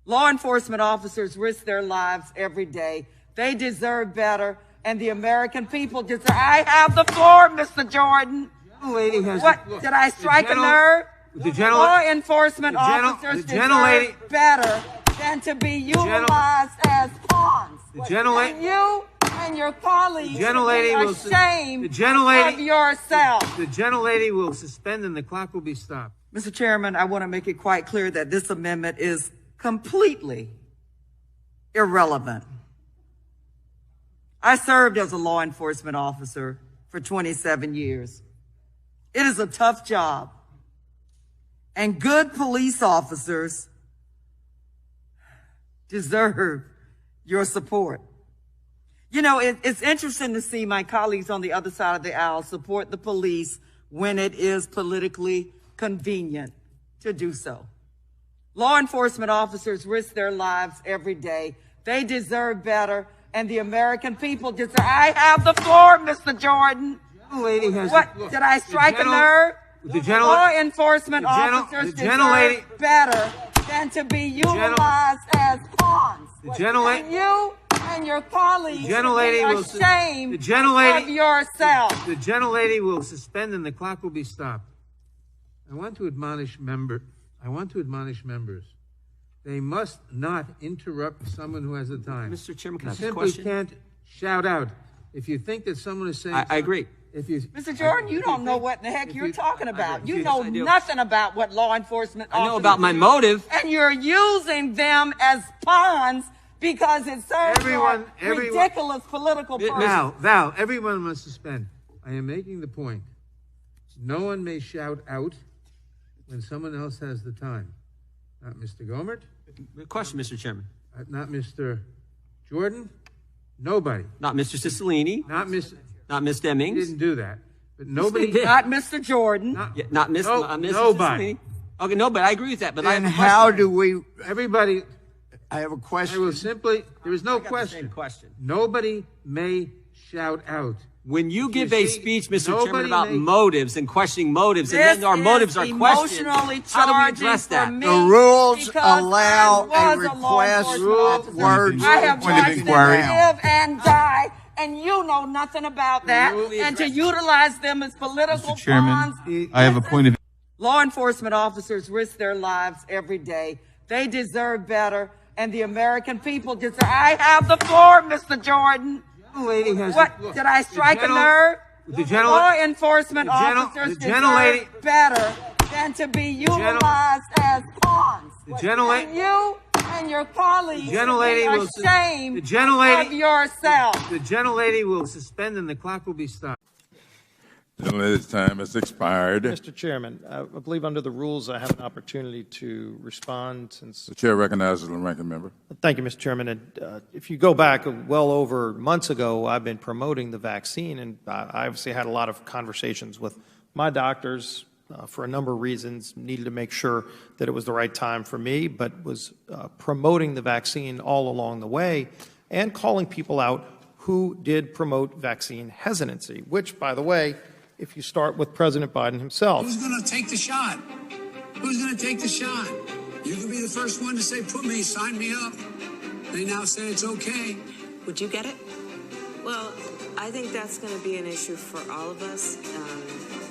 Law enforcement officers risk their lives every day. They deserve better, and the American people deserve. I have the floor, Mr. Jordan. Lady has What? Did I strike a nerve? Law enforcement officers deserve better than to be utilized as pawns. And you and your colleagues should be ashamed of yourself. The gentlelady will suspend and the clock will be stopped. Mr. Chairman, I want to make it quite clear that this amendment is completely irrelevant. I served as a law enforcement officer for 27 years. It is a tough job, and good police officers deserve your support. You know, it's interesting to see my colleagues on the other side of the aisle support the police when it is politically convenient to do so. Law enforcement officers risk their lives every day. They deserve better, and the American people deserve. I have the floor, Mr. Jordan. Lady has what? Did I strike a nerve? Law enforcement officers deserve better than to be utilized as pawns. And you and your colleagues should be ashamed of yourself. The gentlelady will suspend and the clock will be stopped. I want to admonish members. They must not interrupt someone who has the time. Mr. Chairman, can I ask a simply question? Can't shout out. If you think that someone is saying I agree. Mr. Jordan, you don't know what in the heck you're talking about. You know nothing about what law enforcement officers I know about my motive. And you're using them as pawns because it serves your ridiculous political purpose. Val, everyone must suspend. I am making the point. No one may shout out when someone else has the time. Not Mr. Gomert. Question, Mr. Chairman. Not Mr. Jordan. Nobody. Not Mr. Cicilline. Not Miss Demings. He didn't do that. But nobody. Not Mr. Jordan. Not Miss. Nobody. Okay, no, but I agree with that. But and how do we? Everybody. I have a question. I will simply. There is no question. Nobody may shout out. When you give a speech, Mr. Chairman, about motives and questioning motives, and then our motives are questioned, how do we address that? The rules allow a request words I have point of watched inquiry. them live and die, and you know nothing about that. And to utilize them as political pawns. I have a point of. Law enforcement officers risk their lives every day. They deserve better, and the American people deserve. I have the floor, Mr. Jordan. Lady has what? Did I strike a nerve? Law enforcement officers deserve better than to be utilized as pawns. And you and your colleagues should be ashamed of yourself. The gentlelady will suspend and the clock will be stopped. Gentlelady's time has expired. Mr. Chairman, I believe under the rules I have an opportunity to respond since... The Chair recognizes the ranking member. Thank you, Mr. Chairman. And, if you go back well over months ago, I've been promoting the vaccine, and I obviously had a lot of conversations with my doctors for a number of reasons, needed to make sure that it was the right time for me, but was promoting the vaccine all along the way and calling people out who did promote vaccine hesitancy, which, by the way, if you start with President Biden himself. Who's going to take the shot? Who's going to take the shot? You can be the first one to say, sign me up. They now say it's okay. Would you get it? Well, I think that's going to be an issue for all of us.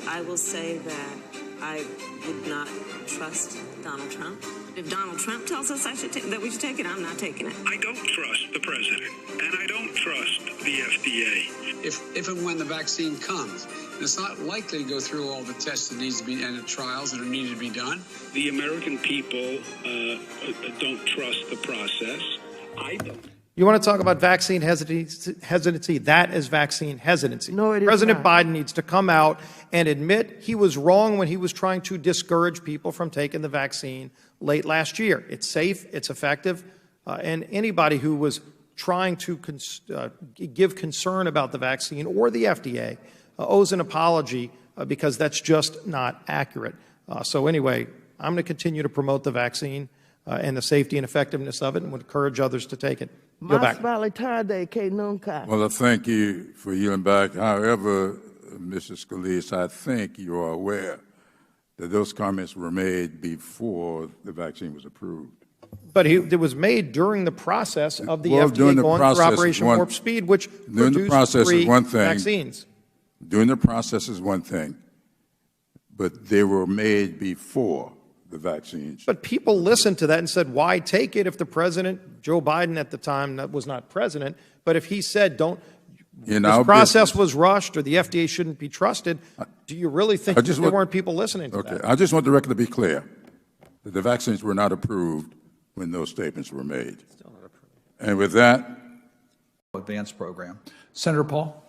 I will say that I would not trust Donald Trump. If Donald Trump tells us that we should take it, I'm not taking it. I don't trust the president, and I don't trust the FDA. If and when the vaccine comes, it's not likely to go through all the tests that needs to be and the trials that are needed to be done. The American people don't trust the process. I don't. You want to talk about vaccine hesitancy? That is vaccine hesitancy. No, it is President not. Biden needs to come out and admit he was wrong when he was trying to discourage people from taking the vaccine late last year. It's safe, it's effective, and anybody who was trying to give concern about the vaccine or the FDA owes an apology because that's just not accurate. So anyway, I'm going to continue to promote the vaccine and the safety and effectiveness of it and would encourage others to take it. Go back. Well, I thank you for yielding back. However, Mr. Scalise, I think you are aware that those comments were made before the vaccine was approved. But it was made during the process of the Well, FDA during the going process through is Operation one- Warp Speed, which During the produced process 3 is one thing. vaccines. Doing the process is one thing, but they were made before the vaccines. But people listened to that and said, why take it if the president, Joe Biden at the time, that was not president, but if he said, this process was rushed or the FDA shouldn't be trusted, do you really think that there weren't people listening to that? I just want the record to be clear that the vaccines were not approved when those statements were made. Still not approved. And with that, Advanced program. Senator Paul.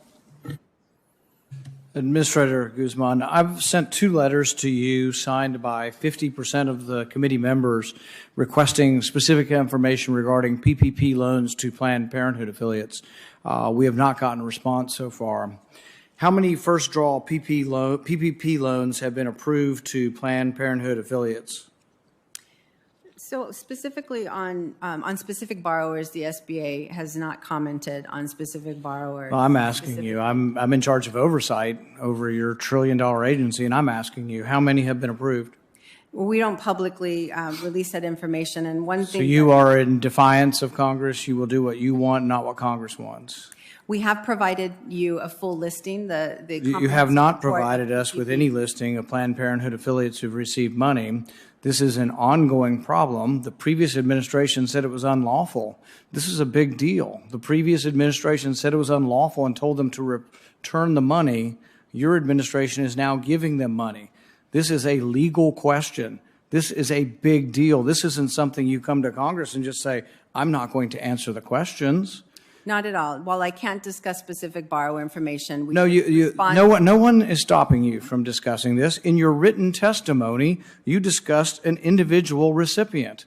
Administrator Guzman, I've sent 2 letters to you signed by 50% of the committee members requesting specific information regarding PPP loans to Planned Parenthood affiliates. We have not gotten a response so far. How many first draw PPP loans have been approved to Planned Parenthood affiliates? So specifically on specific borrowers, the SBA has not commented on specific borrowers. Well, I'm asking you. I'm in charge of oversight over your $1 trillion agency, and I'm asking you, how many have been approved? Well, we don't publicly release that information. And one thing. So you are in defiance of Congress. You will do what you want, not what Congress wants. We have provided you a full listing. You have not provided us with any listing of Planned Parenthood affiliates who've received money. This is an ongoing problem. The previous administration said it was unlawful. This is a big deal. The previous administration said it was unlawful and told them to return the money. Your administration is now giving them money. This is a legal question. This is a big deal. This isn't something you come to Congress and just say, I'm not going to answer the questions. Not at all. While I can't discuss specific borrower information, we no one is stopping you from discussing this. In your written testimony, you discussed an individual recipient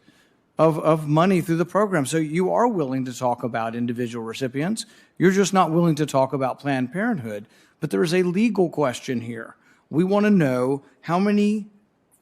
of money through the program. So you are willing to talk about individual recipients. You're just not willing to talk about Planned Parenthood. But there is a legal question here. We want to know how many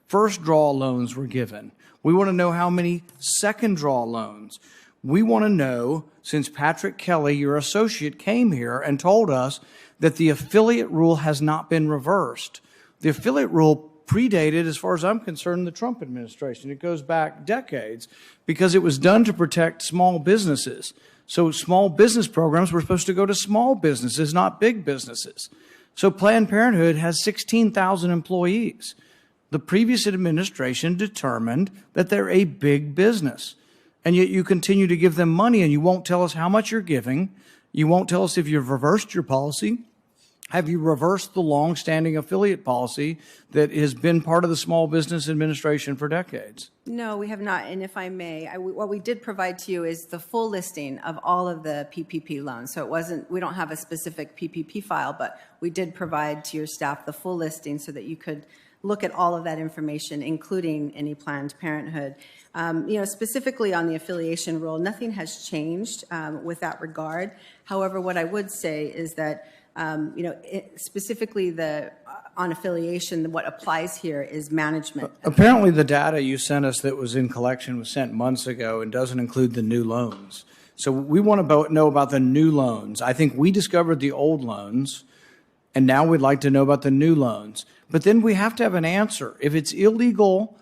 first draw loans were given. We want to know how many second draw loans. We want to know, since Patrick Kelly, your associate, came here and told us that the affiliate rule has not been reversed. The affiliate rule predated, as far as I'm concerned, the Trump administration. It goes back decades because it was done to protect small businesses. So small business programs were supposed to go to small businesses, not big businesses. So Planned Parenthood has 16,000 employees. The previous administration determined that they're a big business. And yet you continue to give them money and you won't tell us how much you're giving. You won't tell us if you've reversed your policy. Have you reversed the long-standing affiliate policy that has been part of the Small Business Administration for decades? No, we have not. And if I may, what we did provide to you is the full listing of all of the PPP loans. So it wasn't, we don't have a specific PPP file, but we did provide to your staff the full listing so that you could look at all of that information, including any Planned Parenthood. Specifically on the affiliation rule, nothing has changed with that regard. However, what I would say is that, specifically on affiliation, what applies here is management. Apparently the data you sent us that was in collection was sent months ago and doesn't include the new loans. So we want to know about the new loans. I think we discovered the old loans, and now we'd like to know about the new loans. But then we have to have an answer. If it's illegal,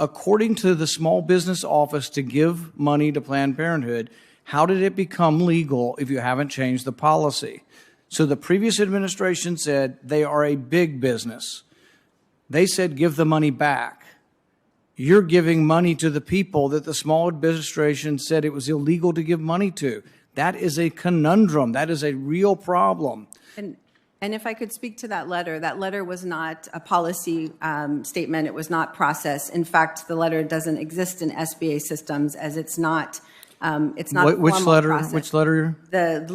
according to the Small Business Office, to give money to Planned Parenthood, how did it become legal if you haven't changed the policy? So the previous administration said they are a big business. They said give the money back. You're giving money to the people that the small administration said it was illegal to give money to. That is a conundrum. That is a real problem. And if I could speak to that letter was not a policy statement. It was not processed. In fact, the letter doesn't exist in SBA systems as it's not a formal process. Which letter? The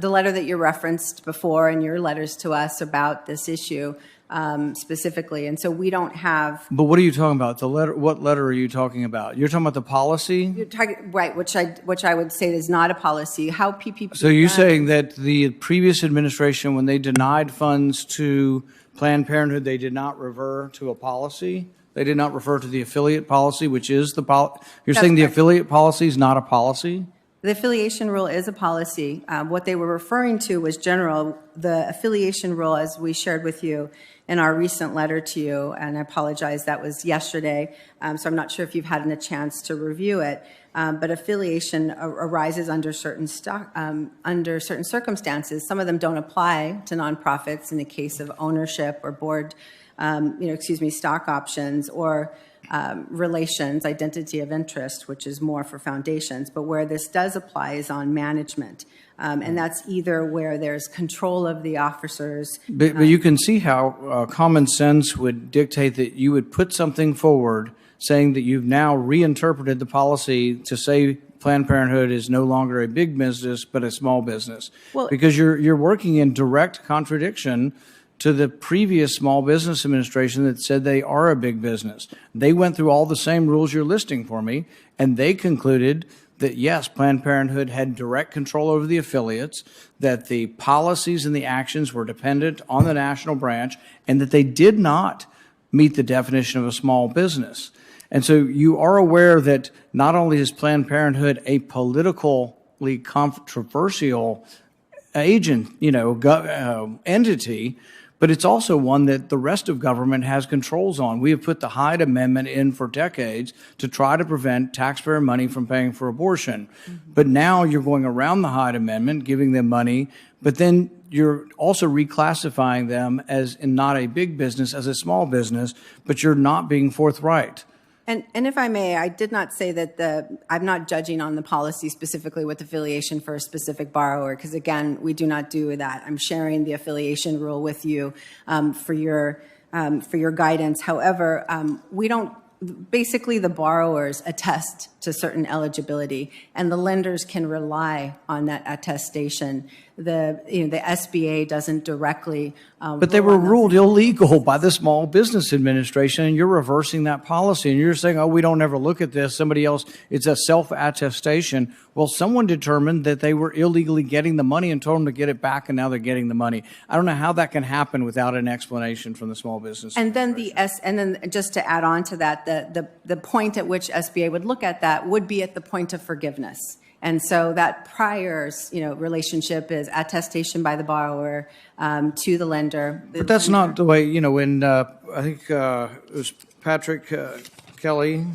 letter that you referenced before in your letters to us about this issue specifically. And so we don't have. But what are you talking about? The letter? What letter are you talking about? You're talking about the policy? You're talking, right, which I would say is not a policy. How PPP. So you're saying that the previous administration, when they denied funds to Planned Parenthood, they did not refer to a policy? They did not refer to the affiliate policy, which is the policy? You're saying the affiliate policy is not a policy? The affiliation rule is a policy. What they were referring to was general. The affiliation rule, as we shared with you in our recent letter to you, and I apologize, that was yesterday, so I'm not sure if you've had a chance to review it, but affiliation arises under certain circumstances. Some of them don't apply to nonprofits in the case of ownership or board, stock options, or relations, identity of interest, which is more for foundations. But where this does apply is on management. And that's either where there's control of the officers. But you can see how common sense would dictate that you would put something forward saying that you've now reinterpreted the policy to say Planned Parenthood is no longer a big business but a small business. Well, because you're working in direct contradiction to the previous Small Business Administration that said they are a big business. They went through all the same rules you're listing for me, and they concluded that, yes, Planned Parenthood had direct control over the affiliates, that the policies and the actions were dependent on the national branch, and that they did not meet the definition of a small business. And so you are aware that not only is Planned Parenthood a politically controversial agent, entity, but it's also one that the rest of government has controls on. We have put the Hyde Amendment in for decades to try to prevent taxpayer money from paying for abortion. Mm-hmm. But now you're going around the Hyde Amendment, giving them money, but then you're also reclassifying them as not a big business, as a small business, but you're not being forthright. And if I may, I did not say that I'm not judging on the policy specifically with affiliation for a specific borrower, because again, we do not do that. I'm sharing the affiliation rule with you for your guidance. However, we don't. Basically, the borrowers attest to certain eligibility, and the lenders can rely on that attestation. The SBA doesn't directly. But they were ruled illegal by the Small Business Administration, and you're reversing that policy, and you're saying, "Oh, we don't ever look at this." Somebody else, it's a self-attestation. Well, someone determined that they were illegally getting the money and told them to get it back, and now they're getting the money. I don't know how that can happen without an explanation from the Small Business Administration. And then just to add on to that, the point at which SBA would look at that would be at the point of forgiveness. And so that prior, relationship is attestation by the borrower to the lender. But that's not the way, when I think it was Patrick Kelly,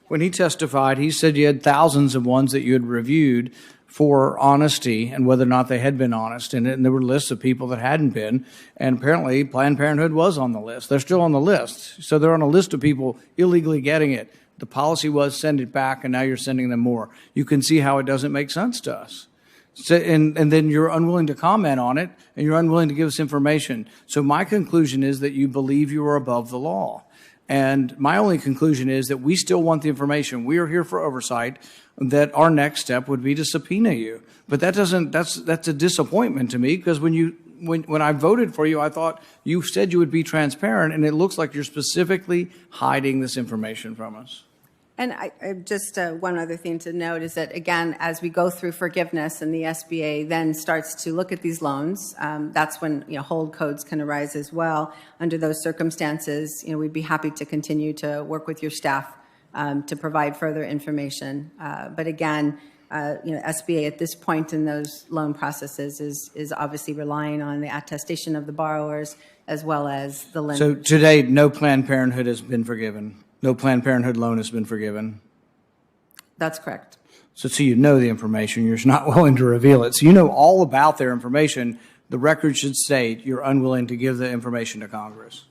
when he testified, he said you had thousands of ones that you had reviewed for honesty and whether or not they had been honest. And there were lists of people that hadn't been. And apparently Planned Parenthood was on the list. They're still on the list. So they're on a list of people illegally getting it. The policy was send it back, and now you're sending them more. You can see how it doesn't make sense to us. So, and then you're unwilling to comment on it, and you're unwilling to give us information. So my conclusion is that you believe you are above the law. And my only conclusion is that we still want the information. We are here for oversight, that our next step would be to subpoena you. But that's a disappointment to me, because when I voted for you, I thought you said you would be transparent, and it looks like you're specifically hiding this information from us. And I just one other thing to note is that, again, as we go through forgiveness and the SBA then starts to look at these loans, that's when hold codes can arise as well. Under those circumstances, we'd be happy to continue to work with your staff to provide further information. But again, SBA at this point in those loan processes is obviously relying on the attestation of the borrowers as well as the lender. So today, no Planned Parenthood has been forgiven. No Planned Parenthood loan has been forgiven. That's correct. So you know the information. You're just not willing to reveal it. So you know all about their information. The record should state you're unwilling to give the information to Congress.